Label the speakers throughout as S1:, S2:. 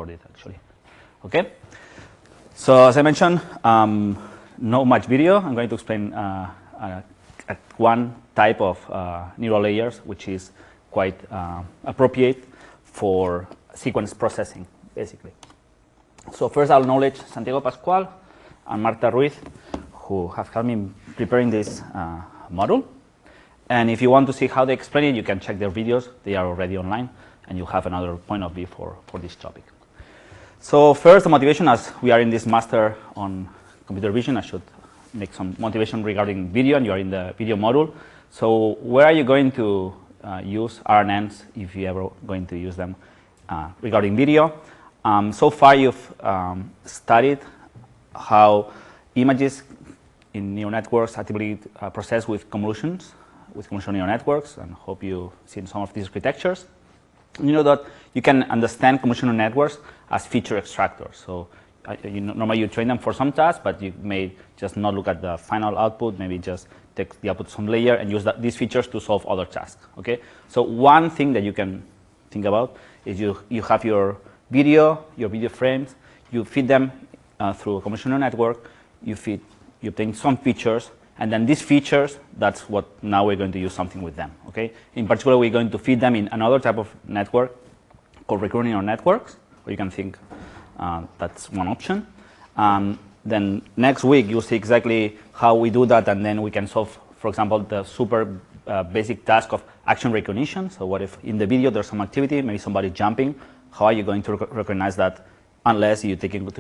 S1: record it actually. Okay. So as I mentioned, not much video. I'm going to explain one type of neural layers, which is quite appropriate for sequence processing, basically. So first, I'll acknowledge Santiago Pascual and Marta Ruiz, who have helped me in preparing this module. And if you want to see how they explain it, you can check their videos. They are already online, and you have another point of view for this topic. So first, the motivation, as we are in this master on computer vision, I should make some motivation regarding video, and you are in the video module. So where are you going to use RNNs if you're ever going to use them regarding video? So far, you've studied how images in neural networks are typically processed with convolutions, with convolutional neural networks, and hope you've seen some of these architectures. You know that you can understand convolutional networks as feature extractors. So normally you train them for some tasks, but you may just not look at the final output, maybe just take the output to some layer and use these features to solve other tasks. Okay? So one thing that you can think about is you have your video frames, you feed them through a convolutional network, you obtain some features, and then these features, that's what now we're going to use something with them. Okay? In particular, we're going to feed them in another type of network called recurrent neural networks, or you can think that's one option. Then next week, you'll see exactly how we do that, and then we can solve, for example, the super basic task of action recognition. So what if in the video there's some activity, maybe somebody jumping? How are you going to recognize that unless you take into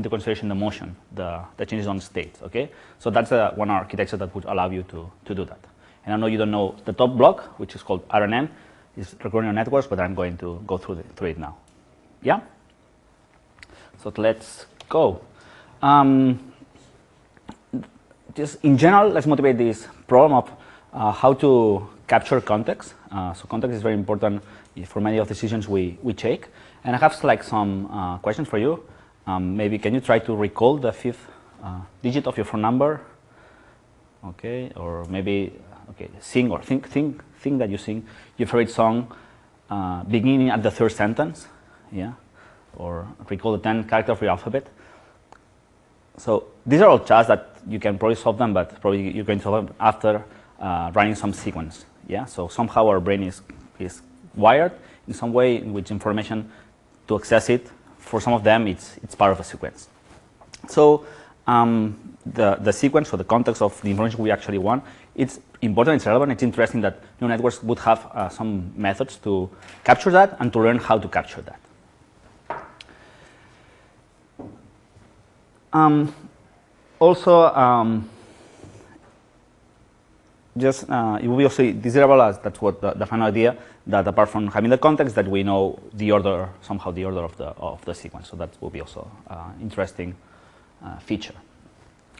S1: consideration the motion, the changes on state? Okay, so that's one architecture that would allow you to do that. And I know you don't know the top block, which is called RNN, is recurrent neural networks, but I'm going to go through it now. Yeah. So let's go. Just in general, let's motivate this problem of how to capture context. So context is very important for many of the decisions we take. And I have like some questions for you. Maybe can you try to recall the 5th digit of your phone number? Okay, or maybe sing or think that you sing your favorite song beginning at the 3rd sentence. Yeah, or recall the 10 characters of your alphabet. So these are all tasks that you can probably solve them, but probably you're going to solve them after running some sequence. Yeah, so somehow our brain is wired in some way in which information to access it. For some of them, it's part of a sequence. So the sequence or the context of the information we actually want, it's important, it's relevant, it's interesting that neural networks would have some methods to capture that and to learn how to capture that. It will be also desirable, as that's what the final idea, that apart from having the context, that we know the order, somehow the order of the sequence. So that will be also interesting feature.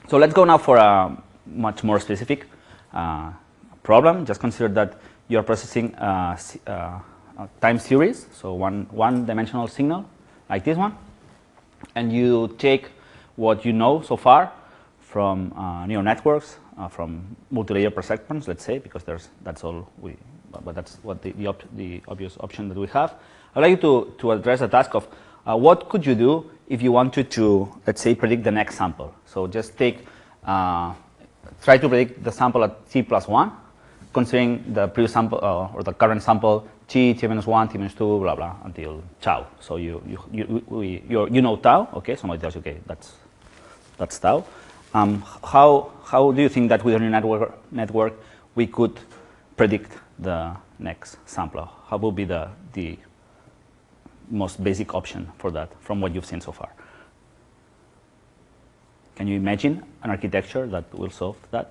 S1: So let's go now for a much more specific problem. Just consider that you're processing a time series, so one-dimensional signal like this one, and you take what you know so far from neural networks, from multi-layer perceptrons, let's say, because that's all but that's what the obvious option that we have. I'd like you to address the task of what could you do if you wanted to, let's say, predict the next sample. So just try to predict the sample at t plus 1, considering the previous sample or the current sample t minus 1, t minus 2, blah blah until tau. So you know tau. Okay, somebody tells you, okay, that's tau. How do you think that with a neural network we could predict the next sample? How would be the most basic option for that from what you've seen so far? Can you imagine an architecture that will solve that?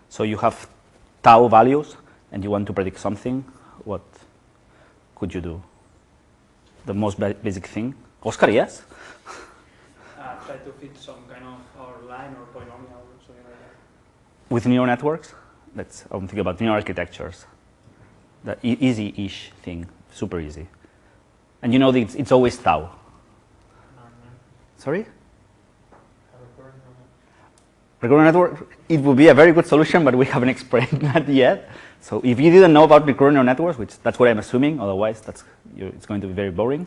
S1: So you have tau values and you want to predict something. What could you do? The most basic thing. Oscar, yes?
S2: Try to fit some kind of line or polynomial or something like that.
S1: With neural networks? I'm thinking about neural architectures. The easy-ish thing, super easy. And you know it's always tau.
S2: No.
S1: Sorry? recurrent network, it would be a very good solution, but we haven't explained that yet. So if you didn't know about recurrent neural networks, which that's what I'm assuming, otherwise it's going to be very boring,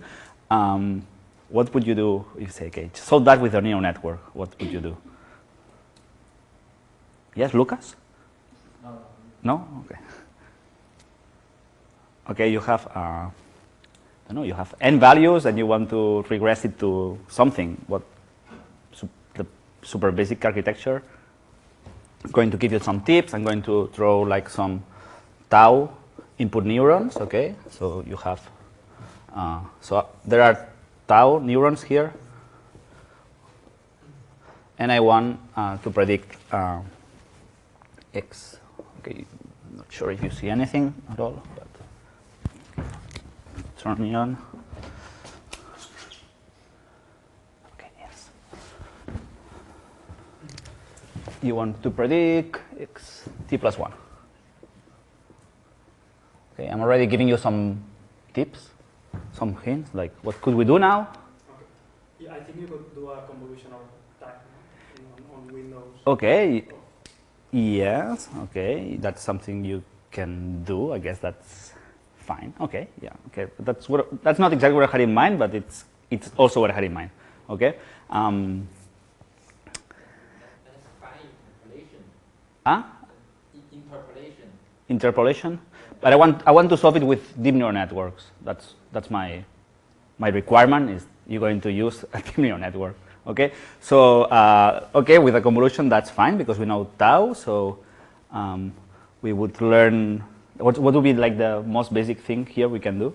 S1: what would you do if you say, okay, solve that with a neural network? What would you do? Yes, Lucas? No? Okay. Okay, you have, I don't know, you have n values and you want to regress it to something. What the super basic architecture? I'm going to give you some tips. I'm going to throw like some tau input neurons. Okay, so you have, so there are tau neurons here, and I want to predict x. Okay, I'm not sure if you see anything at all, but turn it on. Okay, yes. You want to predict x t plus 1. Okay, I'm already giving you some tips, some hints, like what could we do now?
S2: Okay. Yeah, I think you could do a convolution of type on Windows.
S1: Okay. Yes. Okay, that's something you can do. I guess that's fine. Okay. Yeah. Okay. That's not exactly what I had in mind, but it's also what I had in mind. Okay. Interpolation. But I want to solve it with deep neural networks. That's my requirement. Is you're going to use a deep neural network. Okay. So okay, with a convolution that's fine because we know tau. So we would learn what would be like the most basic thing here we can do.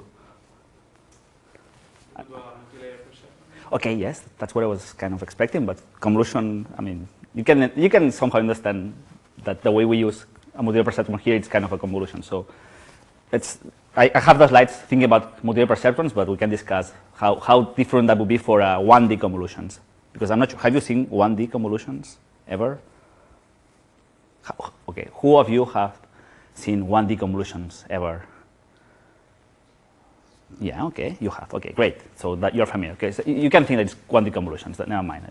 S1: Okay. Yes, that's what I was kind of expecting. But convolution, I mean, you can somehow understand that the way we use a modular perceptron here, it's kind of a convolution. So I have the slides thinking about modular perceptrons, but we can discuss how different that would be for 1D convolutions. Because I'm not sure, have you seen 1D convolutions ever? Okay, who of you have seen 1D convolutions ever? Yeah, okay, you have. Okay, great. So that you're familiar. Okay, so you can think that it's 1D convolutions. Never mind.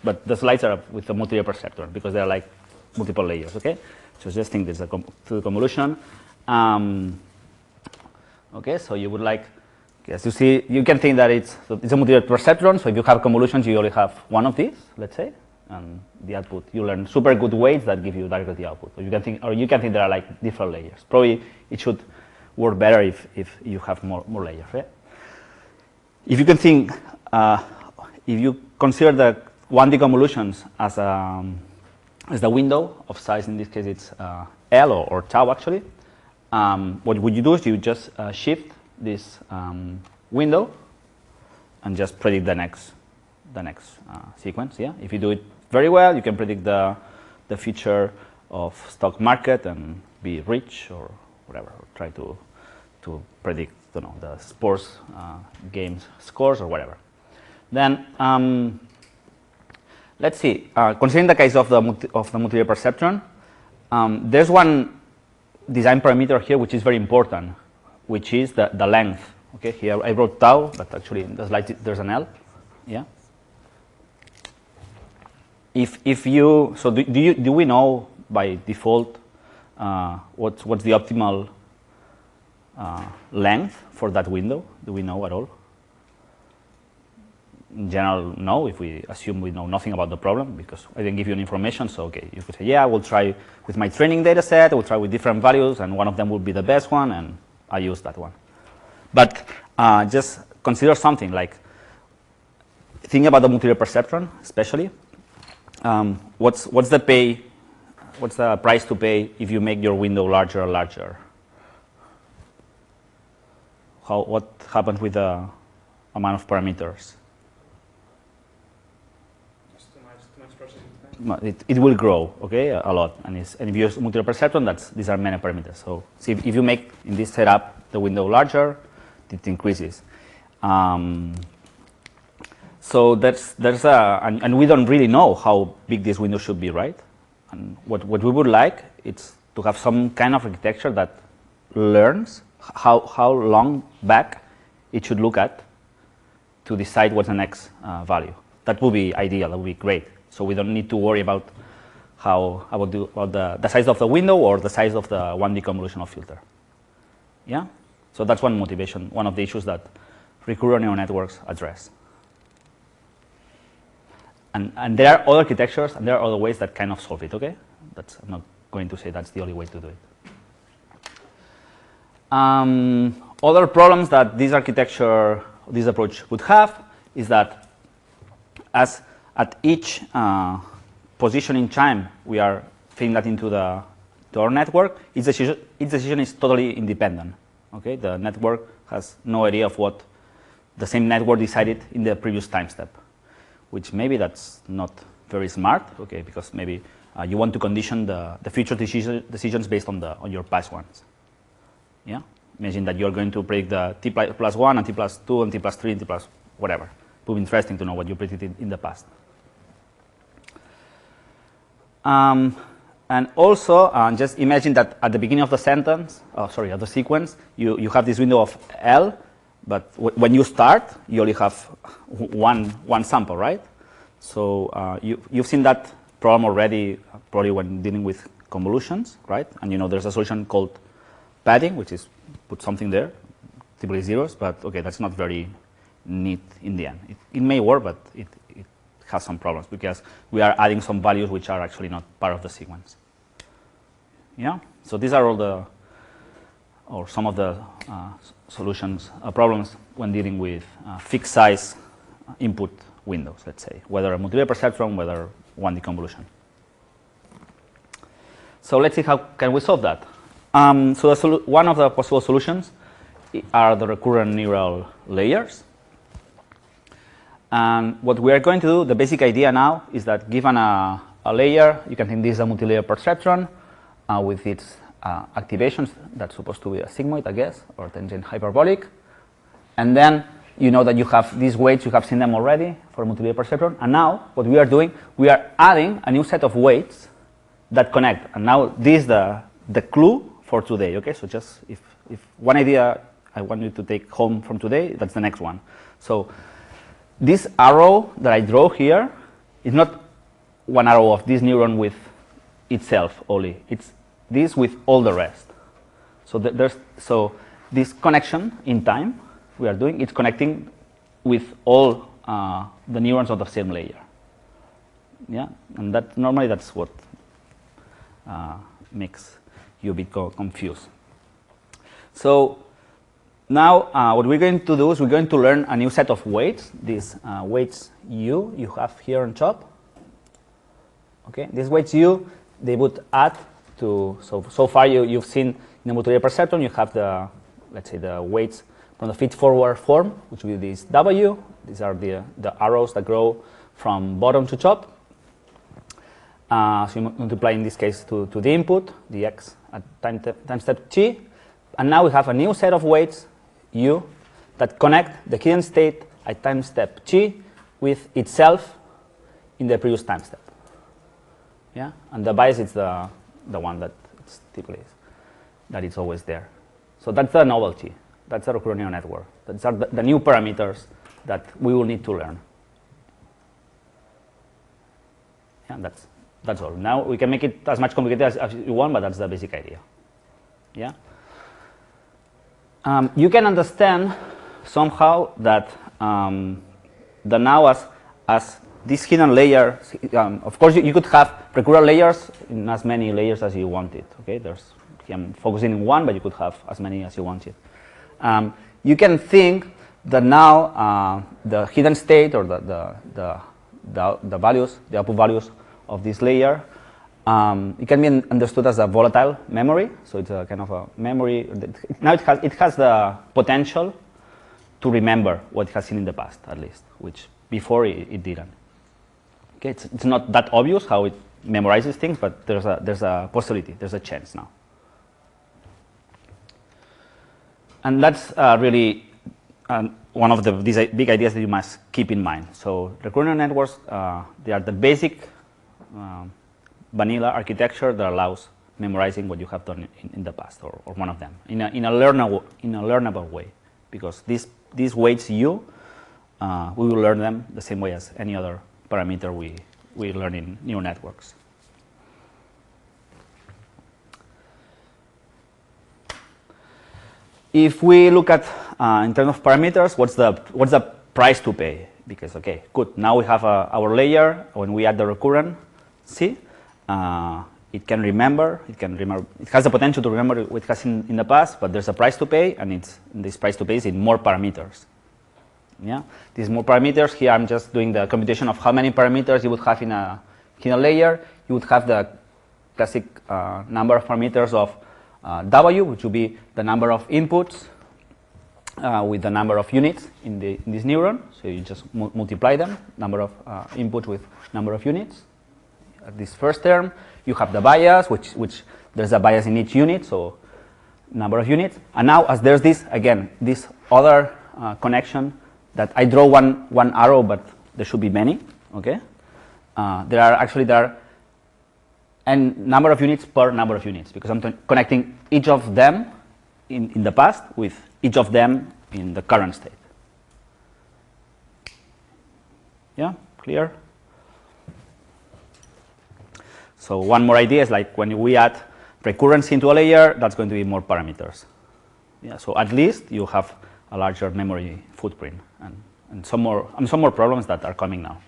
S1: But the slides are with the modular perceptron because they're like multiple layers. Okay, so just think there's a convolution. Okay, so you would like, yes, you see, you can think that it's a modular perceptron. So if you have convolutions, you only have one of these, let's say, and the output you learn super good weights that give you directly the output. Or you can think there are like different layers. Probably it should work better if you have more layers. Right? If you can think, if you consider the 1D convolutions as the window of size, in this case it's L or tau actually. What would you do is you just shift this window and just predict the next sequence. Yeah, if you do it very well, you can predict the future of stock market and be rich or whatever. Or try to predict, you know, the sports games scores or whatever. Then let's see. Considering the case of the modular perceptron, there's one design parameter here which is very important, which is the length. Okay, here I wrote tau, but actually in the slide there's an L. Yeah. If you do we know by default what's the optimal length for that window? Do we know at all? In general, no, if we assume we know nothing about the problem, because I didn't give you any information. So okay, you could say, yeah, I will try with my training data set, I will try with different values, and one of them will be the best one, and I use that one. But just consider something like, think about the modular perceptron, especially. What's the price to pay if you make your window larger and larger? What happens with the amount of parameters? It will grow, okay, a lot. And if you use modular perceptron, these are many parameters. So see, if you make in this setup the window larger, it increases. So and we don't really know how big this window should be, right? And what we would like is to have some kind of architecture that learns how long back it should look at to decide what's the next value. That would be ideal. That would be great. So we don't need to worry about about the size of the window or the size of the 1D convolutional filter. Yeah? So that's one motivation, one of the issues that recurrent neural networks address. And there are other architectures and there are other ways that kind of solve it, okay? I'm not going to say that's the only way to do it. Other problems that this architecture, this approach would have is that as at each position in time we are feeding that into our network, its decision is totally independent. Okay, the network has no idea of what the same network decided in the previous time step, which maybe that's not very smart. Okay, because maybe you want to condition the future decisions based on your past ones. Yeah, imagine that you're going to predict the t plus 1 and t plus 2 and t plus 3 and t plus whatever. It would be interesting to know what you predicted in the past. And also, just imagine that at the beginning of the sentence, of the sequence, you have this window of L, but when you start, you only have one sample, right? So you've seen that problem already, probably when dealing with convolutions, right? And you know there's a solution called padding, which is put something there, typically zeros, but okay, that's not very neat in the end. It may work, but it has some problems because we are adding some values which are actually not part of the sequence. Yeah, so these are all some of the solutions, problems when dealing with fixed size input windows, let's say, whether a modular perceptron, whether 1D convolution. So let's see how can we solve that. So one of the possible solutions are the recurrent neural layers. And what we are going to do, the basic idea now, is that given a layer, you can think this is a multilayer perceptron with its activations that's supposed to be a sigmoid, I guess, or tangent hyperbolic. And then you know that you have these weights, you have seen them already for a multilayer perceptron. And now what we are doing, we are adding a new set of weights that connect. And now this is the clue for today, okay? So just if one idea I want you to take home from today, that's the next one. So this arrow that I draw here is not one arrow of this neuron with itself only. It's this with all the rest. So so this connection in time we are doing, it's connecting with all the neurons of the same layer. Yeah, and that normally that's what makes you a bit confused. So now what we're going to do is we're going to learn a new set of weights. These weights U you have here on top. Okay, these weights U, they would add to, so far you've seen in the multilayer perceptron you have the, let's say, the weights from the feed-forward form, which will be this W. These are the arrows that grow from bottom to top. So you multiply in this case to the input, the X at time step T. And now we have a new set of weights, U, that connect the hidden state at time step T with itself in the previous time step. Yeah, and the bias is the one that it's typically that it's always there. So that's the novelty. That's the recurrent neural network. That's the new parameters that we will need to learn. Yeah, that's all. Now we can make it as much complicated as you want, but that's the basic idea. Yeah. You can understand somehow that the now as this hidden layer, of course you could have recurrent layers in as many layers as you wanted. Okay, I'm focusing on one, but you could have as many as you wanted. You can think that now the hidden state or the values, the output values of this layer, it can be understood as a volatile memory. So it's a kind of a memory. Now it has the potential to remember what it has seen in the past, at least, which before it didn't. Okay, it's not that obvious how it memorizes things, but there's a possibility, there's a chance now. And that's really one of these big ideas that you must keep in mind. So recurrent networks, they are the basic vanilla architecture that allows memorizing what you have done in the past, or one of them, in a learnable way, because these weights U, we will learn them the same way as any other parameter we learn in neural networks. If we look at in terms of parameters, what's the price to pay? Because okay, good. Now we have our layer. When we add the recurrent, see, it can remember. It has the potential to remember what it has in the past, but there's a price to pay, and this price to pay is in more parameters. Yeah, these more parameters. Here I'm just doing the computation of how many parameters you would have in a layer. You would have the classic number of parameters of W, which would be the number of inputs with the number of units in this neuron. So you just multiply them, number of inputs with number of units. At this first term, you have the bias, which there's a bias in each unit, so number of units. And now, as there's this other connection that I draw one arrow, but there should be many. Okay, there are and number of units per number of units, because I'm connecting each of them in the past with each of them in the current state. Yeah, clear? So one more idea is like when we add recurrency into a layer, that's going to be more parameters. Yeah, so at least you have a larger memory footprint and some more problems that are coming now.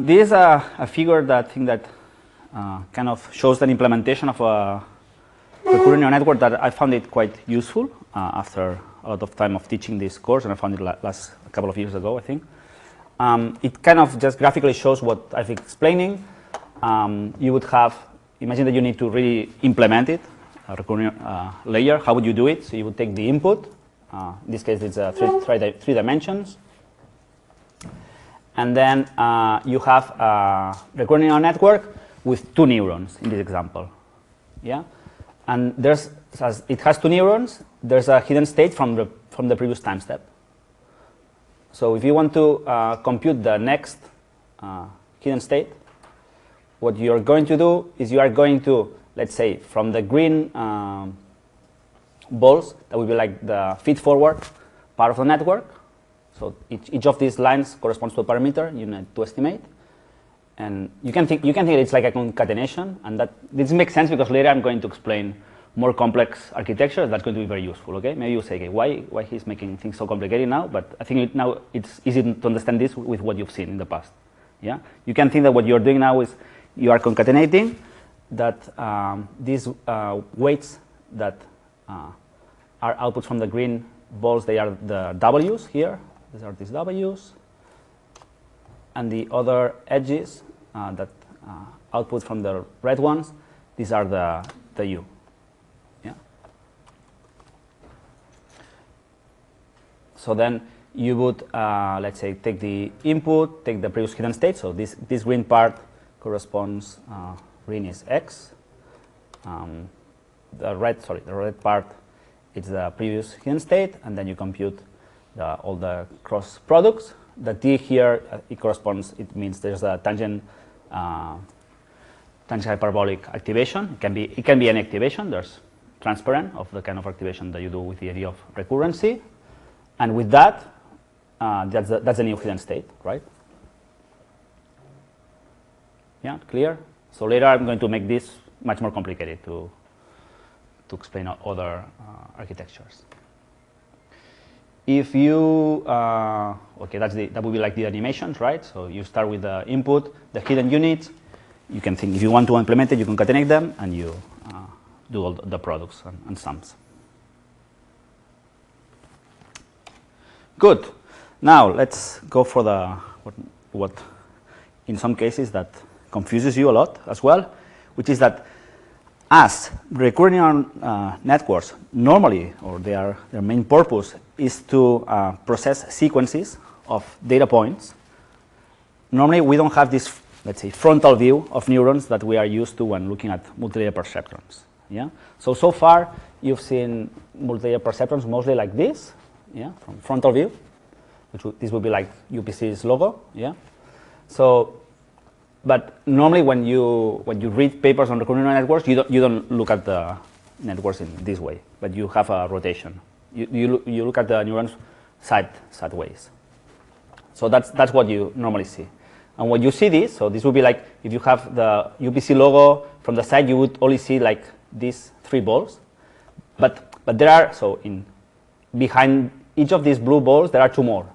S1: This is a figure that I think that kind of shows an implementation of a recurrent neural network that I found it quite useful after a lot of time of teaching this course, and I found it last a couple of years ago, I think. It kind of just graphically shows what I've been explaining. You would have, imagine that you need to really implement it, a recurrent layer. How would you do it? So you would take the input. In this case, it's three dimensions. And then you have a recurrent neural network with 2 neurons in this example. Yeah, and as it has 2 neurons, there's a hidden state from the previous time step. So if you want to compute the next hidden state, what you're going to do is you are going to, let's say, from the green balls, that will be like the feed-forward part of the network. So each of these lines corresponds to a parameter you need to estimate, and you can think it's like a concatenation, and this makes sense because later I'm going to explain more complex architecture. That's going to be very useful. Okay, maybe you say, okay, why he's making things so complicated now? But I think now it's easy to understand this with what you've seen in the past. Yeah, you can think that what you're doing now is you are concatenating that these weights that are outputs from the green balls. They are the W's here. These are these W's, and the other edges that output from the red ones, these are the U. Yeah. So then you would, let's say, take the input, take the previous hidden state. So this green part corresponds, green is X. The red part is the previous hidden state, and then you compute all the cross products. The T here, it corresponds, it means there's a tangent hyperbolic activation. It can be any activation. There's transparent of the kind of activation that you do with the idea of recurrency. And with that, that's a new hidden state, right? Yeah, clear? So later I'm going to make this much more complicated to explain other architectures. If you, okay, that would be like the animations, right? So you start with the input, the hidden units. You can think, if you want to implement it, you concatenate them, and you do all the products and sums. Good. Now let's go for what in some cases that confuses you a lot as well, which is that as recurrent neural networks normally, or their main purpose is to process sequences of data points. Normally, we don't have this, let's say, frontal view of neurons that we are used to when looking at multilayer perceptrons. Yeah. So far, you've seen multilayer perceptrons mostly like this. Yeah, from frontal view, this would be like UPC's logo. Yeah. So. But normally, when you read papers on recurrent neural networks, you don't look at the networks in this way, but you have a rotation. You look at the neurons sideways. So that's what you normally see. And when you see this, so this would be like if you have the UPC logo from the side, you would only see like these 3 balls. But there are, so behind each of these blue balls, there are 2 more.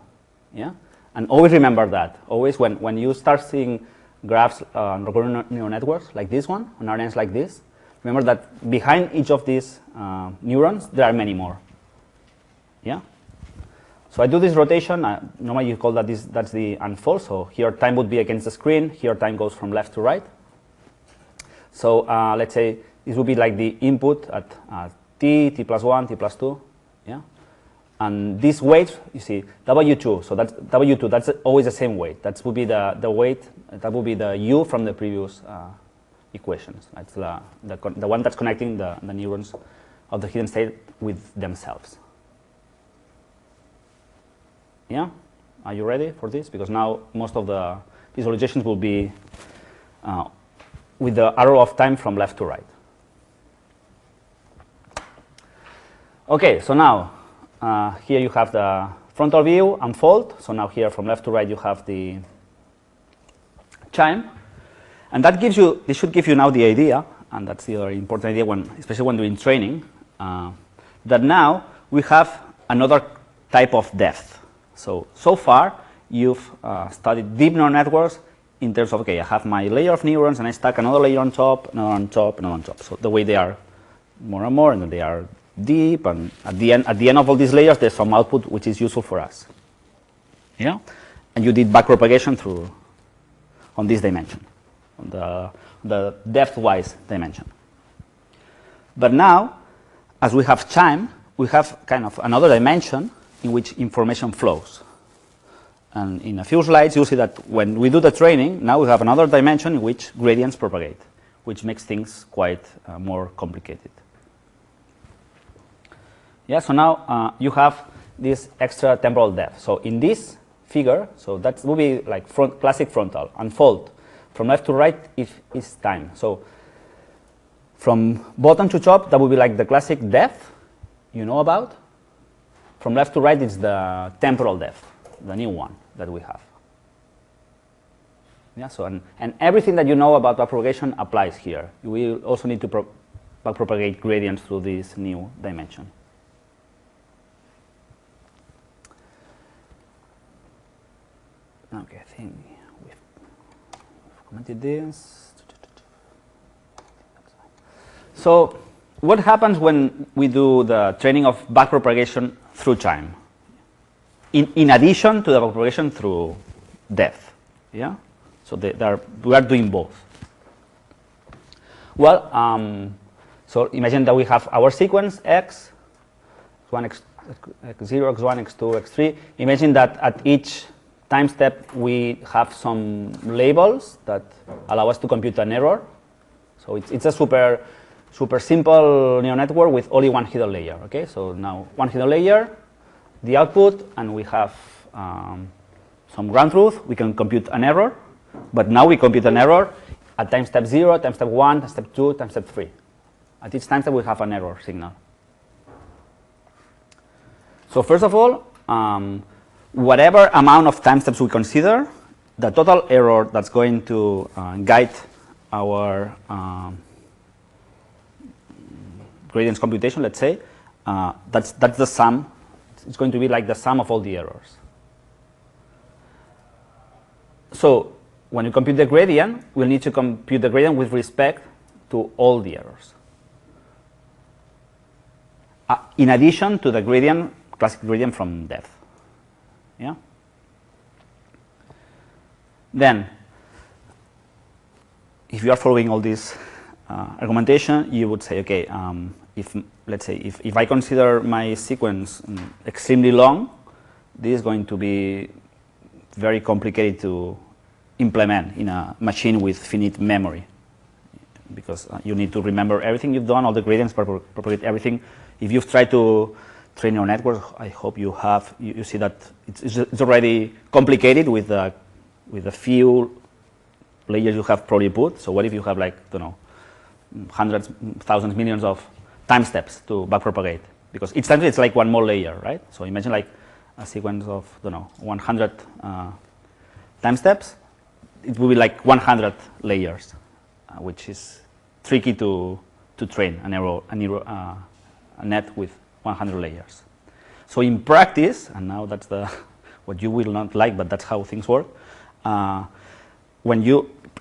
S1: Yeah? And always remember that. Always when you start seeing graphs on recurrent neural networks like this one, on RNNs like this, remember that behind each of these neurons, there are many more. Yeah? So I do this rotation. Normally you call that that's the unfold. So here time would be against the screen. Here time goes from left to right. So let's say this would be like the input at t plus 1, t plus 2. Yeah? And this weight, you see, W2. So that's W2. That's always the same weight. That would be the weight. That would be the U from the previous equations. That's the one that's connecting the neurons of the hidden state with themselves. Yeah? Are you ready for this? Because now most of the visualizations will be with the arrow of time from left to right. Okay, so now here you have the frontal view unfold. So now here from left to right you have the chime. And that gives you, this should give you now the idea, and that's the other important idea, especially when doing training, that now we have another type of depth. So far, you've studied deep neural networks in terms of, okay, I have my layer of neurons and I stack another layer on top, another on top, another on top. So the way they are more and more, and then they are deep, and at the end of all these layers, there's some output which is useful for us. Yeah? And you did backpropagation through on this dimension, on the depth-wise dimension. But now, as we have chime, we have kind of another dimension in which information flows. And in a few slides, you'll see that when we do the training, now we have another dimension in which gradients propagate, which makes things quite more complicated. Yeah, so now you have this extra temporal depth. So in this figure, so that will be like classic frontal, unfold. From left to right is time. So from bottom to top, that would be like the classic depth you know about. From left to right, it's the temporal depth, the new one that we have. Yeah, so and everything that you know about backpropagation applies here. You will also need to backpropagate gradients through this new dimension. Okay, I think we've commented this. So what happens when we do the training of backpropagation through chime? In addition to the backpropagation through depth. Yeah? So we are doing both. Well, so imagine that we have our sequence X, X1, X0, X1, X2, X3. Imagine that at each time step we have some labels that allow us to compute an error. So it's a super simple neural network with only one hidden layer. Okay, so now one hidden layer, the output, and we have some ground truth. We can compute an error, but now we compute an error at time step 0, time step 1, time step 2, time step 3. At each time step we have an error signal. So first of all, whatever amount of time steps we consider, the total error that's going to guide our gradients computation, let's say, that's the sum. It's going to be like the sum of all the errors. So when you compute the gradient, we'll need to compute the gradient with respect to all the errors. In addition to the gradient, classic gradient from depth. Yeah? Then, if you are following all this argumentation, you would say, okay, let's say if I consider my sequence extremely long, this is going to be very complicated to implement in a machine with finite memory, because you need to remember everything you've done, all the gradients, propagate everything. If you've tried to train your network, I hope you have. You see that it's already complicated with a few layers you have probably put. So what if you have, like, I don't know, hundreds, thousands, millions of time steps to backpropagate? Because each time it's like one more layer, right? So imagine like a sequence of, I don't know, 100 time steps. it will be like 100 layers, which is tricky to train a net with 100 layers. So in practice, and now that's what you will not like, but that's how things work.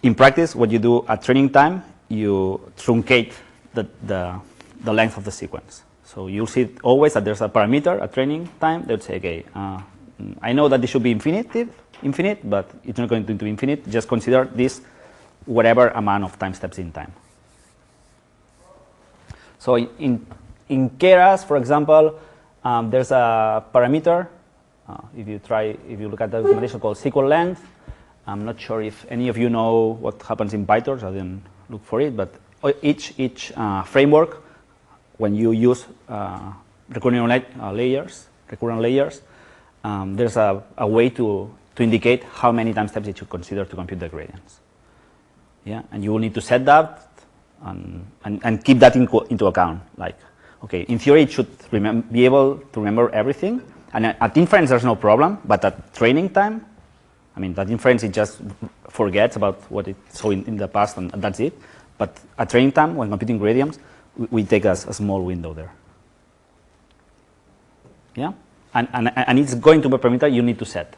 S1: In practice, what you do at training time, you truncate the length of the sequence. So you'll see always that there's a parameter at training time that would say, okay, I know that this should be infinite, but it's not going to be infinite. Just consider this whatever amount of time steps in time. So in Keras, for example, there's a parameter. If you look at the documentation called SQL length, I'm not sure if any of you know what happens in PyTorch. I didn't look for it, but each framework, when you use recurrent layers, there's a way to indicate how many time steps it should consider to compute the gradients. Yeah, and you will need to set that and keep that into account. Like, okay, in theory, it should be able to remember everything. And at inference, there's no problem, but at training time, I mean, at inference, it just forgets about what it saw in the past, and that's it. But at training time, when computing gradients, we take a small window there. Yeah, and it's going to be a parameter you need to set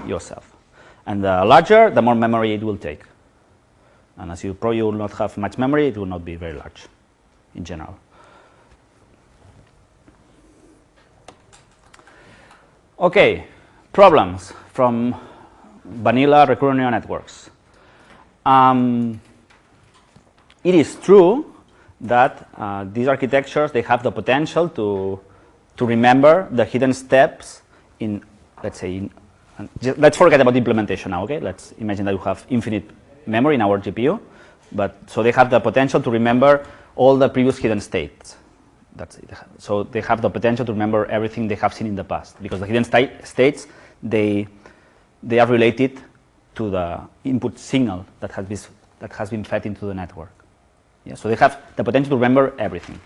S1: yourself. And the larger, the more memory it will take. And as you probably will not have much memory, it will not be very large in general. Okay, problems from vanilla recurrent neural networks. It is true that these architectures, they have the potential to remember the hidden steps in, let's say, let's forget about the implementation now, okay? Let's imagine that we have infinite memory in our GPU, but so they have the potential to remember all the previous hidden states. That's it. So they have the potential to remember everything they have seen in the past, because the hidden states, they are related to the input signal that has been fed into the network. Yeah, so they have the potential to remember everything.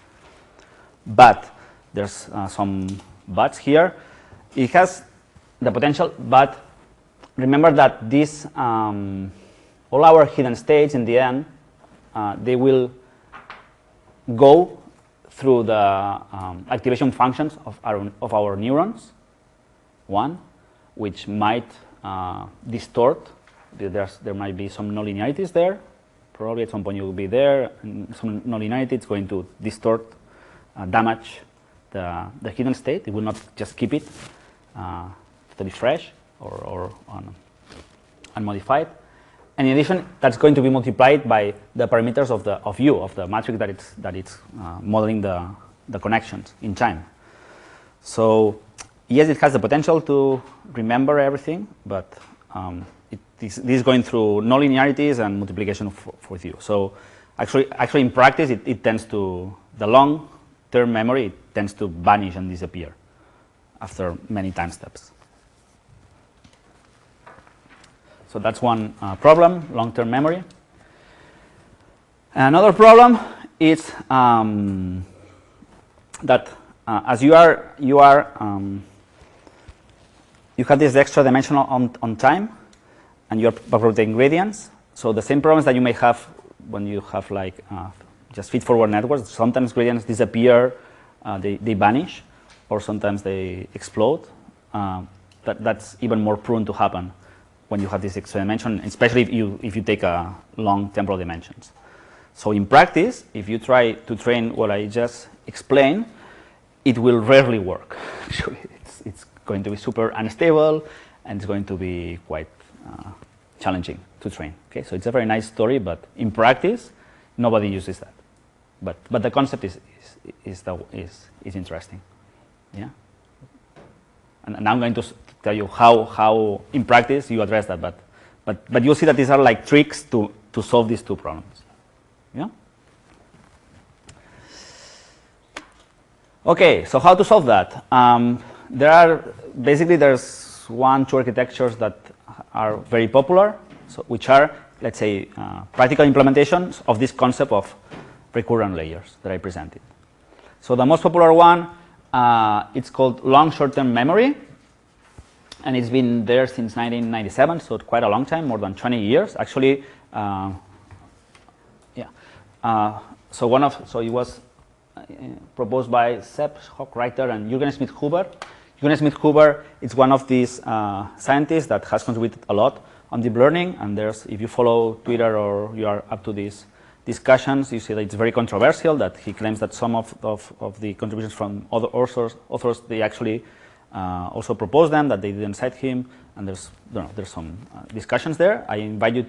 S1: But there's some buts here. It has the potential, but remember that this all our hidden states in the end, they will go through the activation functions of our neurons, which might distort. There might be some nonlinearities there. Probably at some point you will be there, and some nonlinearity is going to distort, damage the hidden state. It will not just keep it totally fresh or unmodified. And in addition, that's going to be multiplied by the parameters of the matrix that it's modeling the connections in time. So yes, it has the potential to remember everything, but this is going through nonlinearities and multiplication with you. So actually in practice, it tends to, the long-term memory, it tends to vanish and disappear after many time steps. So that's one problem, long-term memory. Another problem is that as you have this extra dimension on time, and you're propagating gradients. So the same problems that you may have when you have like just feed-forward networks. Sometimes gradients disappear, they vanish, or sometimes they explode. That's even more prone to happen when you have this extra dimension, especially if you take long temporal dimensions. So in practice, if you try to train what I just explained, it will rarely work. Actually, it's going to be super unstable, and it's going to be quite challenging to train. Okay, so it's a very nice story, but in practice, nobody uses that. But the concept is interesting. Yeah. And now I'm going to tell you how in practice you address that. But you'll see that these are like tricks to solve these two problems. Yeah. Okay, so how to solve that? There's two architectures that are very popular, which are, let's say, practical implementations of this concept of recurrent layers that I presented. So the most popular one, it's called long short-term memory. and it's been there since 1997, so quite a long time, more than 20 years. Actually, so it was proposed by Sepp Hochreiter and Jürgen Schmidt-Huber. Jürgen Schmidt-Huber is one of these scientists that has contributed a lot on deep learning, and if you follow Twitter or you are up to these discussions, you see that it's very controversial, that he claims that some of the contributions from other authors they actually also proposed them, that they didn't cite him, and there's some discussions there. I invite you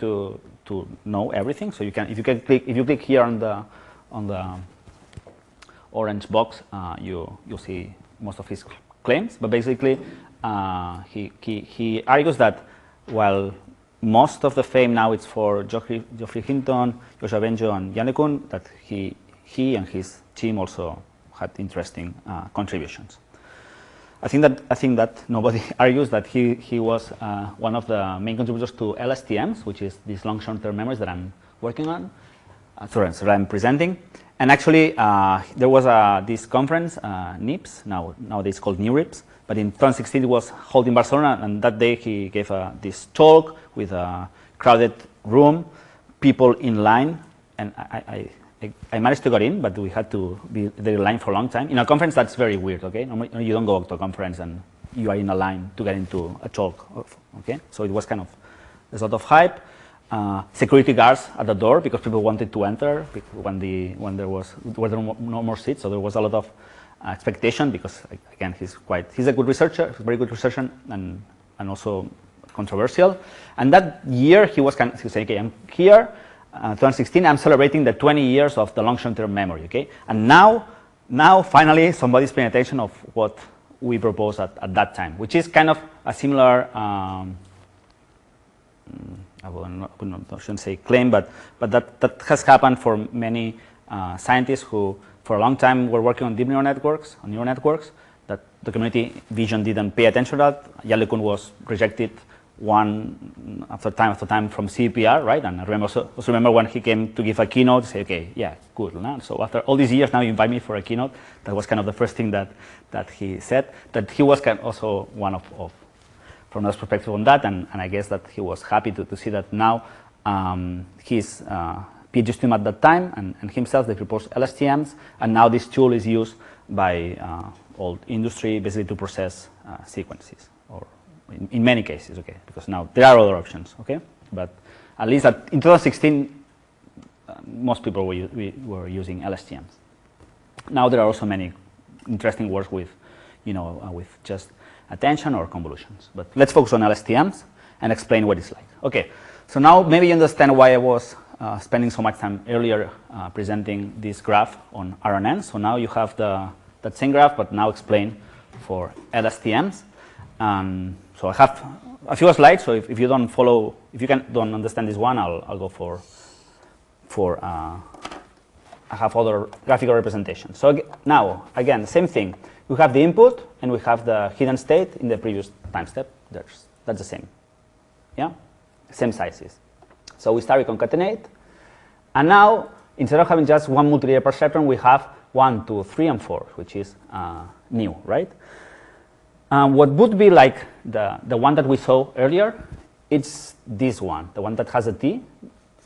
S1: to know everything, so if you click here on the orange box, you'll see most of his claims. But basically, he argues that while most of the fame now is for Geoffrey Hinton, Joshua Bengio, and Jan LeCun, that he and his team also had interesting contributions. I think that nobody argues that he was one of the main contributors to LSTMs, which is these long short-term memories that I'm working on, that I'm presenting. And actually, there was this conference, NIPS, nowadays called NeurIPS, but in 2016 it was held in Barcelona, and that day he gave this talk with a crowded room, people in line, and I managed to get in, but we had to be there in line for a long time. In a conference, that's very weird, okay? Normally, you don't go to a conference and you are in a line to get into a talk, okay? So it was kind of, there's a lot of hype. Security guards at the door because people wanted to enter when there were no more seats, so there was a lot of expectation because, again, he's a good researcher, he's a very good researcher, and also controversial. And that year, he said, okay, I'm here, 2016, I'm celebrating the 20 years of the long short-term memory, okay? And now, finally, somebody's paying attention of what we proposed at that time, which is kind of a similar, I shouldn't say claim, but that has happened for many scientists who, for a long time, were working on deep neural networks, that the community vision didn't pay attention to that. Jan LeCun was rejected one after time from CPR, right? And I remember when he came to give a keynote, say, okay, yeah, good. No? So after all these years, now you invite me for a keynote. That was kind of the first thing that he said. That he was kind of also one of from that perspective on that, and I guess that he was happy to see that now his PhD student at that time and himself, they proposed LSTMs, and now this tool is used by all industry basically to process sequences, or in many cases, okay, because now there are other options, okay, but at least in 2016, most people were using LSTMs. Now there are also many interesting works with, with just attention or convolutions, but let's focus on LSTMs and explain what it's like. Okay, so now maybe you understand why I was spending so much time earlier presenting this graph on RNNs. So now you have that same graph, but now explained for LSTMs. So I have a few slides. So if you don't follow, if you don't understand this one, I'll go for I have other graphical representations. So now again, the same thing. We have the input and we have the hidden state in the previous time step. That's the same. Yeah, same sizes. So we start with concatenate, and now instead of having just one multilayer perceptron, we have 1, 2, 3, and 4, which is new, right? What would be like the one that we saw earlier? It's this one, the one that has a T.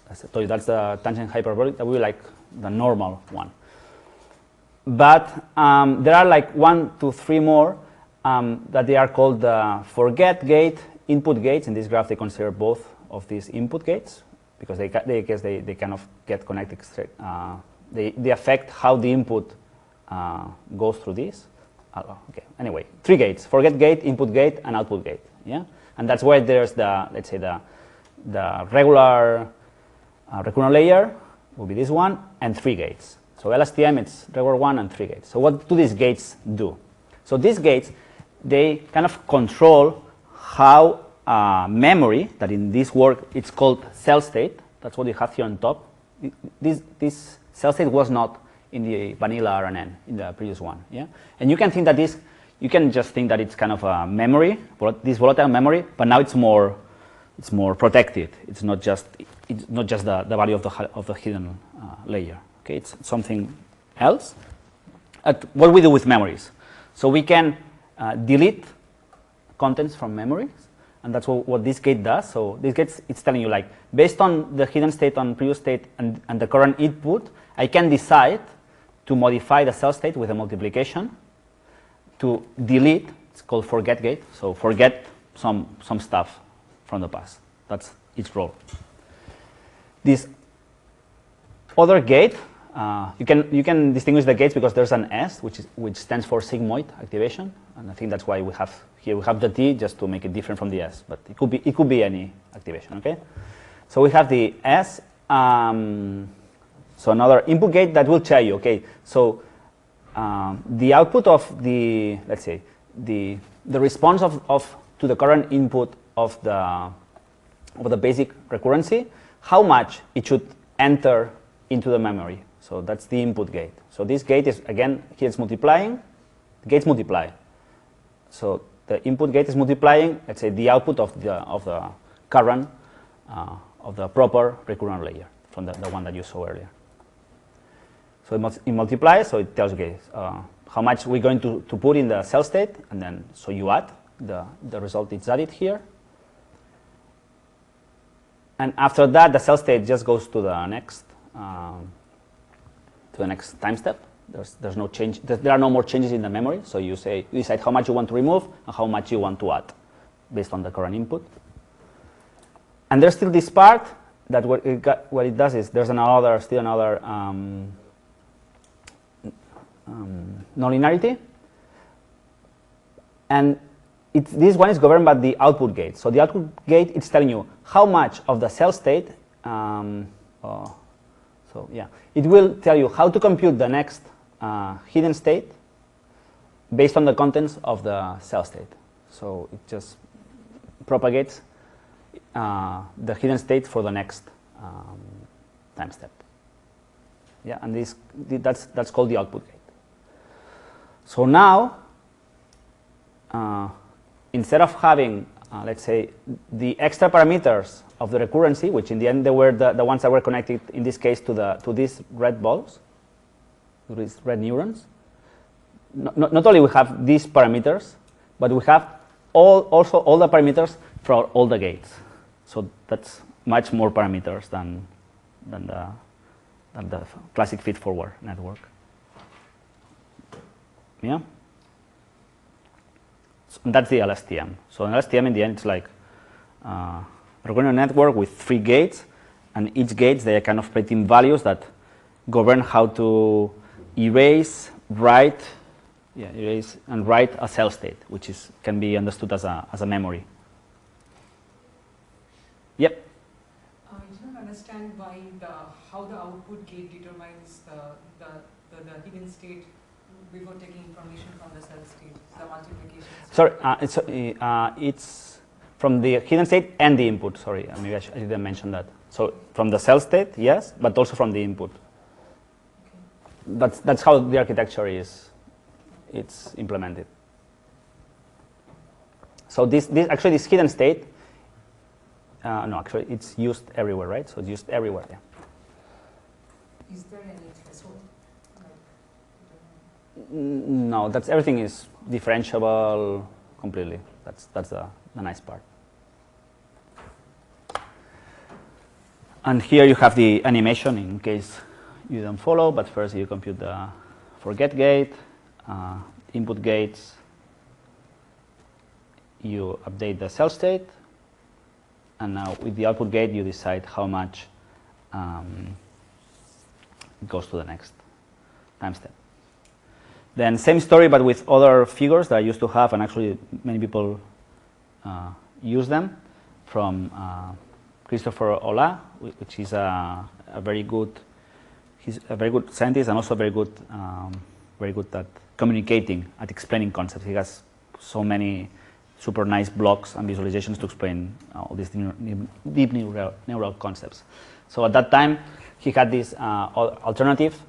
S1: As I told you, that's the tangent hyperbolic. That would be like the normal one. But there are like 1, 2, 3 more that they are called the forget gate, input gates. In this graph, they consider both of these input gates because they kind of get connected. They affect how the input goes through this. Okay. Anyway, 3 gates: forget gate, input gate, and output gate. Yeah, and that's why there's let's say the regular recurrent layer will be this one, and 3 gates. So LSTM, it's regular 1 and 3 gates. So what do these gates do? So these gates, they kind of control how memory, that in this work it's called cell state. That's what you have here on top. This cell state was not in the vanilla RNN, in the previous one. Yeah, and you can think that you can just think that it's kind of a memory, this volatile memory, but now it's more protected. It's not just the value of the hidden layer. Okay, it's something else. What we do with memories, so we can delete contents from memories, and that's what this gate does. So this gate, it's telling you, like, based on the hidden state on previous state and the current input, I can decide to modify the cell state with a multiplication, to delete, it's called forget gate, so forget some stuff from the past. That's its role. This other gate, you can distinguish the gates because there's an S, which stands for sigmoid activation, and I think that's why we have the T just to make it different from the S, but it could be any activation. Okay, so we have the S. So another input gate that will tell you, okay, so the output of the, let's say, the response to the current input of the basic recurrency, how much it should enter into the memory. So that's the input gate. So this gate is, again, here it's multiplying. The gates multiply. So the input gate is multiplying, let's say, the output of the current of the proper recurrent layer from the one that you saw earlier. So it multiplies, so it tells, okay, how much we're going to put in the cell state, and then so you add the result is added here. And after that, the cell state just goes to the next time step. There's no change. There are no more changes in the memory. So you decide how much you want to remove and how much you want to add, based on the current input. And there's still this part that what it does is there's still another nonlinearity, and this one is governed by the output gate. So the output gate, it's telling you how much of the cell state. So yeah, it will tell you how to compute the next hidden state based on the contents of the cell state. So it just propagates the hidden state for the next time step. Yeah, and that's called the output gate. So now, instead of having, let's say, the extra parameters of the recurrency, which in the end they were the ones that were connected, in this case, to these red balls, to these red neurons, not only we have these parameters, but we have also all the parameters for all the gates. So that's much more parameters than the classic feed-forward network. Yeah? So that's the LSTM. So an LSTM, in the end, it's like a recurrent network with 3 gates, and each gates, they are kind of put in values that govern how to erase, write a cell state, which can be understood as a memory. Yep.
S3: I don't understand how the output gate determines the hidden state before taking information from the cell state, the multiplication state.
S1: Sorry, it's from the hidden state and the input. Sorry, maybe I didn't mention that. So from the cell state, yes, but also from the input. Okay. That's how the architecture it's implemented. So this hidden state, no, actually it's used everywhere, right? So it's used everywhere. Yeah.
S3: Is there any threshold?
S1: No, everything is differentiable completely. That's the nice part. And here you have the animation in case you don't follow, but first you compute the forget gate, input gates, you update the cell state, and now with the output gate you decide how much goes to the next time step. Then same story, but with other figures that I used to have, and actually many people use them, from Christopher Olah, which is he's a very good scientist and also very good at communicating, at explaining concepts. He has so many super nice blocks and visualizations to explain all these deep neural concepts. So at that time, he had this alternative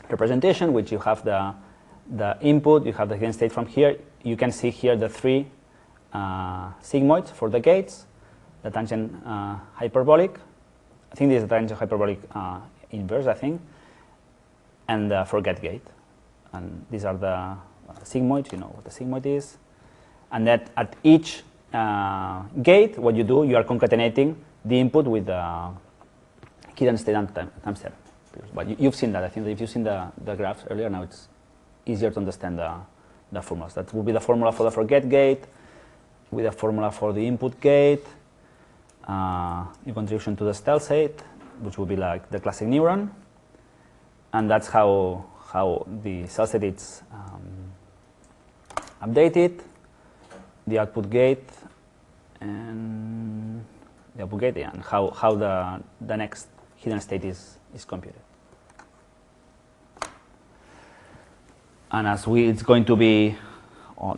S1: representation, which you have the input, you have the hidden state from here. You can see here the 3 sigmoids for the gates, the tangent hyperbolic. I think this is the tangent hyperbolic inverse, I think, and the forget gate. And these are the sigmoids. You know what the sigmoid is. And that at each gate, what you do, you are concatenating the input with the hidden state and timestamp. But you've seen that. I think that if you've seen the graphs earlier, now it's easier to understand the formulas. That will be the formula for the forget gate, with a formula for the input gate, in contribution to the stealth state, which will be like the classic neuron. And that's how the cell state is updated, the output gate, and the output gate, and how the next hidden state is computed. And as it's going to be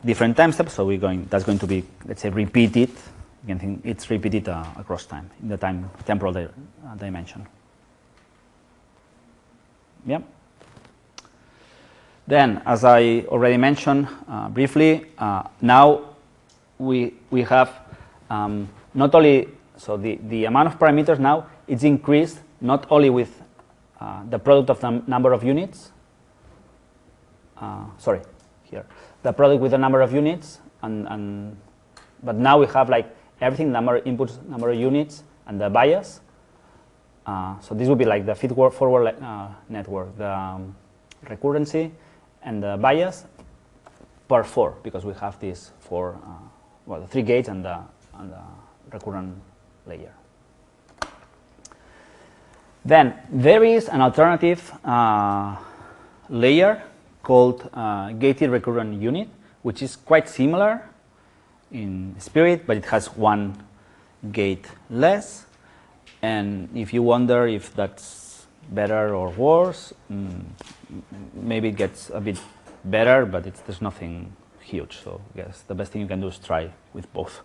S1: different time steps, so that's going to be, let's say, repeated. You can think it's repeated across time in the temporal dimension. Yeah. Then, as I already mentioned briefly, now we have not only, so the amount of parameters now, it's increased not only with the product of the number of units, the product with the number of units, but now we have like everything, number of inputs, number of units, and the bias. So this would be like the feed-forward network, the recurrency, and the bias per 4, because we have these 4, the 3 gates and the recurrent layer. Then there is an alternative layer called gated recurrent unit, which is quite similar in spirit, but it has 1 gate less. And if you wonder if that's better or worse, maybe it gets a bit better, but there's nothing huge. So I guess the best thing you can do is try with both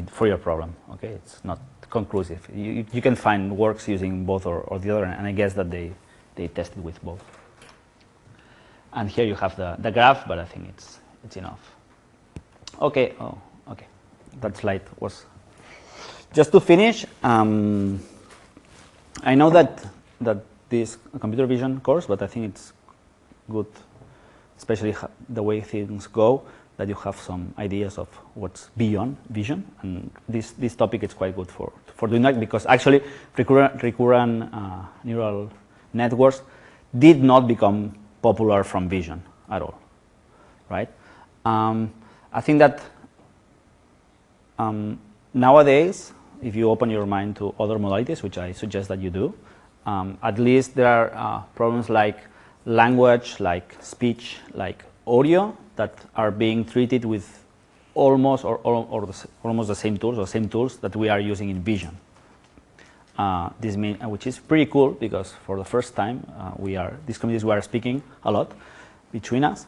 S1: for your problem. Okay, it's not conclusive. You can find works using both or the other, and I guess that they tested with both. And here you have the graph, but I think it's enough. Okay. Oh, okay. That slide was just to finish. I know that this computer vision course, but I think it's good, especially the way things go, that you have some ideas of what's beyond vision. And this topic is quite good for doing that, because actually recurrent neural networks did not become popular from vision at all, right? I think that nowadays, if you open your mind to other modalities, which I suggest that you do, at least there are problems like language, like speech, like audio, that are being treated with almost the same tools, or same tools that we are using in vision. This means, which is pretty cool, because for the first time these communities we are speaking a lot between us,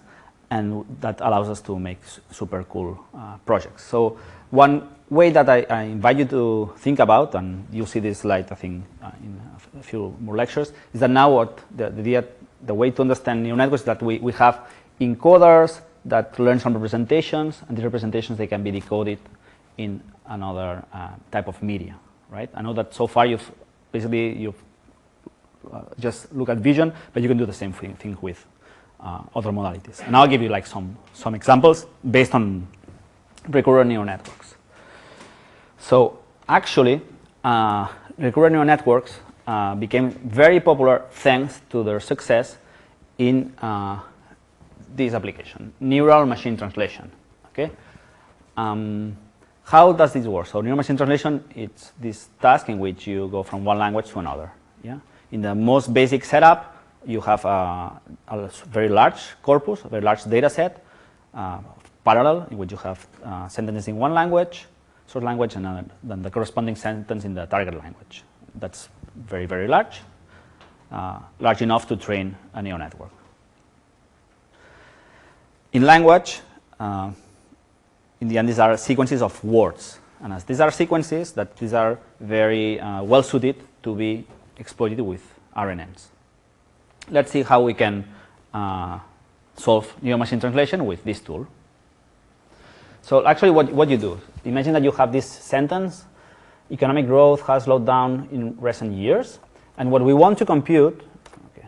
S1: and that allows us to make super cool projects. So one way that I invite you to think about, and you'll see this slide, I think, in a few more lectures, is that now the way to understand neural networks is that we have encoders that learn some representations, and these representations, they can be decoded in another type of media, right? I know that so far you've just look at vision, but you can do the same thing with other modalities. And I'll give you like some examples based on recurrent neural networks. So actually, recurrent neural networks became very popular thanks to their success in this application, neural machine translation. Okay, how does this work? So neural machine translation, it's this task in which you go from one language to another. Yeah, in the most basic setup, you have a very large corpus, a very large data set, parallel, in which you have sentences in one language, source language, and then the corresponding sentence in the target language. That's very, very large, large enough to train a neural network. In language, in the end, these are sequences of words. And as these are sequences, these are very well suited to be exploited with RNNs. Let's see how we can solve neural machine translation with this tool. So actually what you do, imagine that you have this sentence: economic growth has slowed down in recent years, and what we want to compute, okay,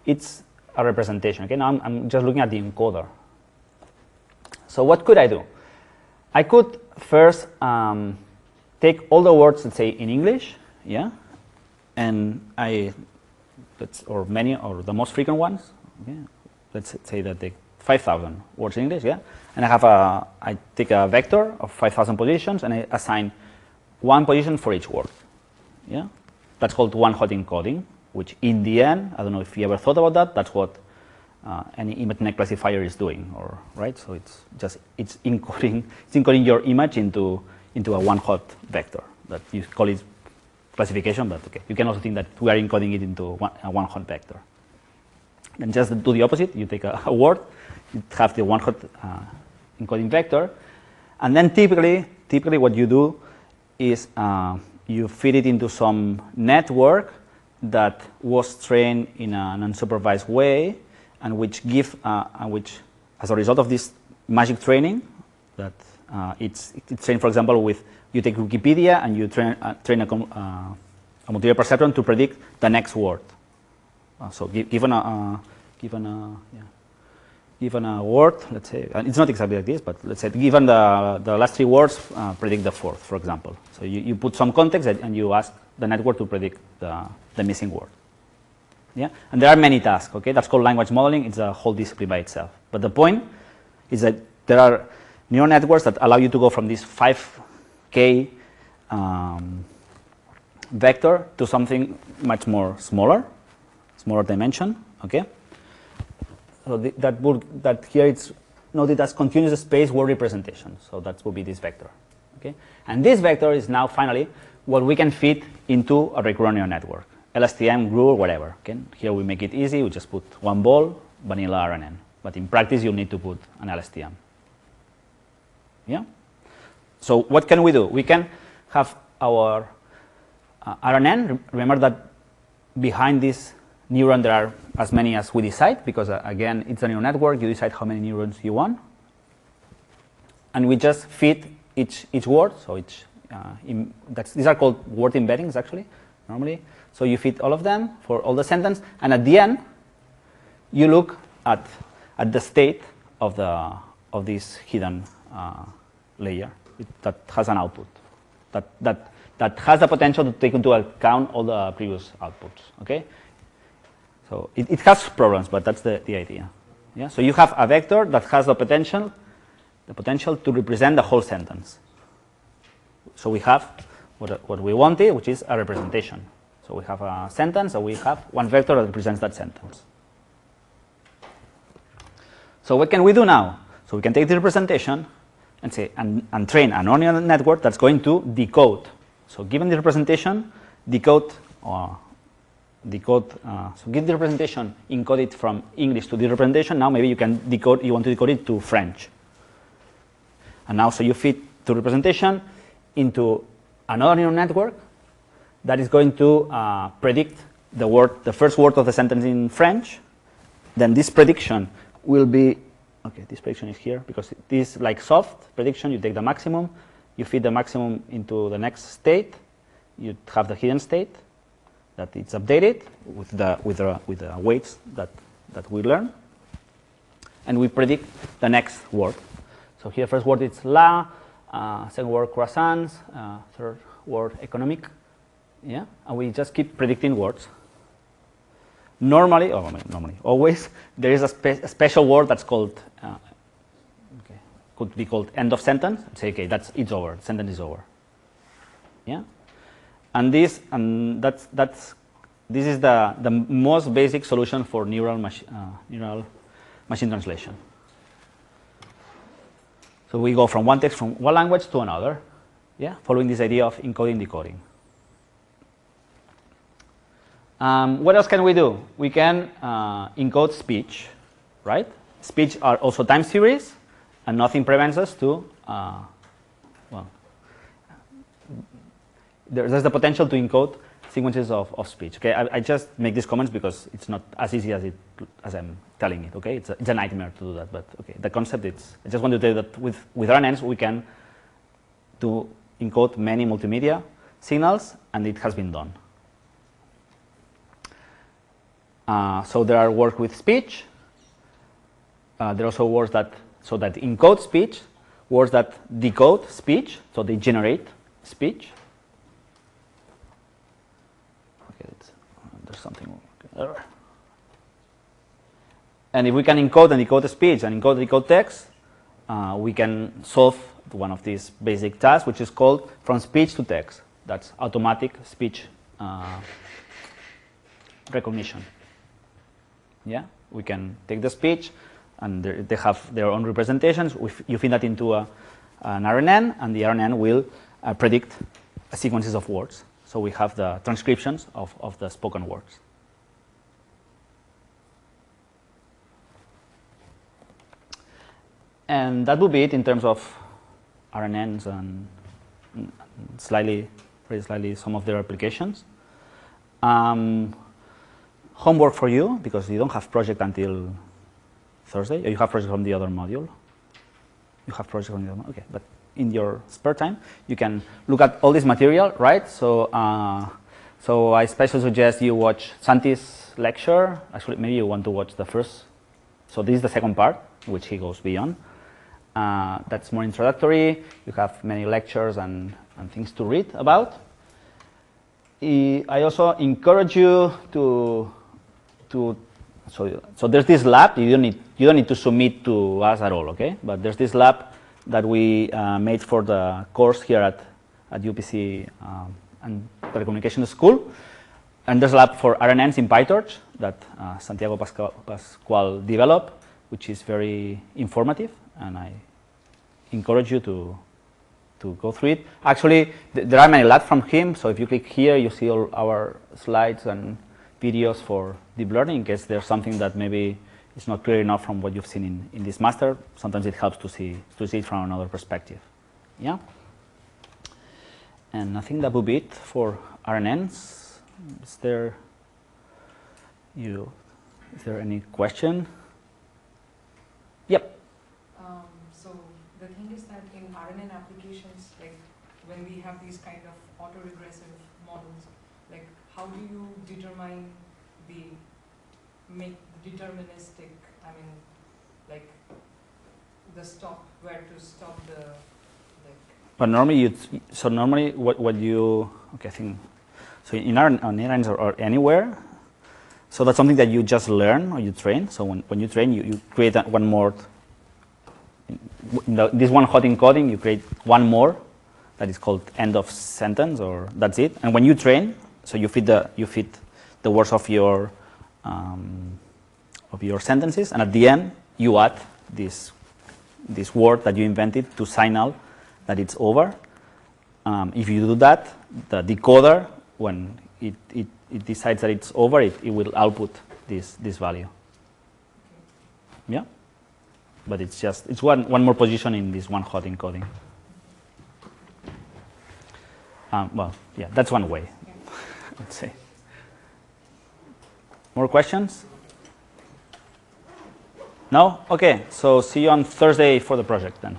S1: it's a representation. Okay, now I'm just looking at the encoder. So what could I do? I could first take all the words, let's say, in English, yeah, and or many, or the most frequent ones, okay? Let's say that they 5,000 words in English, yeah, and I take a vector of 5,000 positions and I assign one position for each word, yeah. That's called one-hot encoding, which in the end, I don't know if you ever thought about that. That's what any ImageNet classifier is doing, or right. So it's encoding your image into a one-hot vector. That you call it classification, but okay, you can also think that we are encoding it into a one-hot vector. And just do the opposite. You take a word, you have the one-hot encoding vector, and then typically what you do is you feed it into some network that was trained in an unsupervised way, and which as a result of this magic training, that it's trained, for example, with you take Wikipedia and you train a modular perceptron to predict the next word. So given a word, let's say, and it's not exactly like this, but let's say given the last three words, predict the fourth, for example. So you put some context and you ask the network to predict the missing word. Yeah, and there are many tasks. Okay, that's called language modeling. It's a whole discipline by itself. But the point is that there are neural networks that allow you to go from this 5K vector to something much more smaller dimension. Okay. So that here it's noted as continuous space word representation. So that will be this vector. Okay, and this vector is now finally what we can fit into a recurrent neural network, LSTM, GRU, or whatever. Okay, here we make it easy. We just put one ball, vanilla RNN. But in practice, you'll need to put an LSTM. Yeah. So what can we do? We can have our RNN. Remember that behind this neuron there are as many as we decide, because again, it's a neural network. You decide how many neurons you want, and we just feed each word. So these are called word embeddings actually normally. So you feed all of them for all the sentence, and at the end, you look at the state of this hidden layer that has an output that has the potential to take into account all the previous outputs. Okay. So it has problems, but that's the idea. Yeah. So you have a vector that has the potential to represent the whole sentence. So we have what we wanted, which is a representation. So we have a sentence, and we have one vector that represents that sentence. So what can we do now? So we can take the representation and say and train a neural network that's going to decode. So given the representation, decode. So give the representation, encode it from English to the representation. Now maybe you can decode. You want to decode it to French. And now, so you feed the representation into another neural network that is going to predict the first word of the sentence in French. Then this prediction will be, okay, this prediction is here because this, like soft prediction, you take the maximum, you feed the maximum into the next state, you have the hidden state that it's updated with the weights that we learn, and we predict the next word. So here, first word is la, second word croissants, third word economic, yeah, and we just keep predicting words. Normally, always, there is a special word that's called, could be called end of sentence. Say, okay, it's over. Sentence is over. Yeah, and this is the most basic solution for neural machine translation. So we go from one text from one language to another, yeah, following this idea of encoding decoding. What else can we do? We can encode speech, right? Speech are also time series, and nothing prevents us to, there's the potential to encode sequences of speech. Okay, I just make these comments because it's not as easy as I'm telling it. Okay, it's a nightmare to do that, but okay, the concept is. I just want to tell you that with RNNs we can encode many multimedia signals, and it has been done. So there are work with speech. There are also works that encode speech words that decode speech, so they generate speech. Okay, there's something. Okay. And if we can encode and decode the speech and encode and decode text, we can solve one of these basic tasks, which is called from speech to text. That's automatic speech recognition. Yeah, we can take the speech, and they have their own representations. You feed that into an RNN, and the RNN will predict sequences of words. So we have the transcriptions of the spoken words. And that would be it in terms of RNNs and very slightly some of their applications. Homework for you, because you don't have project until Thursday. Or you have project from the other module. You have project from the other module. Okay, but in your spare time, you can look at all this material, right? So, so I especially suggest you watch Santi's lecture. Actually, maybe you want to watch the first. So this is the second part, which he goes beyond. That's more introductory. You have many lectures and things to read about. I also encourage you to so there's this lab. You don't need to submit to us at all, okay? But there's this lab that we made for the course here at UPC and Telecommunications School, and there's a lab for RNNs in PyTorch that Santiago Pascual developed, which is very informative, and I encourage you to go through it. Actually, there are many labs from him, so if you click here, you see all our slides and videos for deep learning, in case there's something that maybe is not clear enough from what you've seen in this master. Sometimes it helps to see it from another perspective. Yeah? And I think that would be it for RNNs. Is there any question? Yep.
S3: So the thing is that in RNN applications, like when we have these kind of autoregressive models, like how do you determine make the deterministic, I mean, like the stop, where to stop the, like.
S1: But normally what you, okay, I think, so in RNNs or anywhere, so that's something that you just learn or you train. So when you train, you create one more. This one hot encoding, you create one more that is called end of sentence, or that's it. And when you train, so you feed the words of your sentences, and at the end you add this word that you invented to signal that it's over. If you do that, the decoder, when it decides that it's over, it will output this value. Yeah, but it's one more position in this one hot encoding. Well, yeah, that's one way. Let's say. More questions? No? Okay, so see you on Thursday for the project then.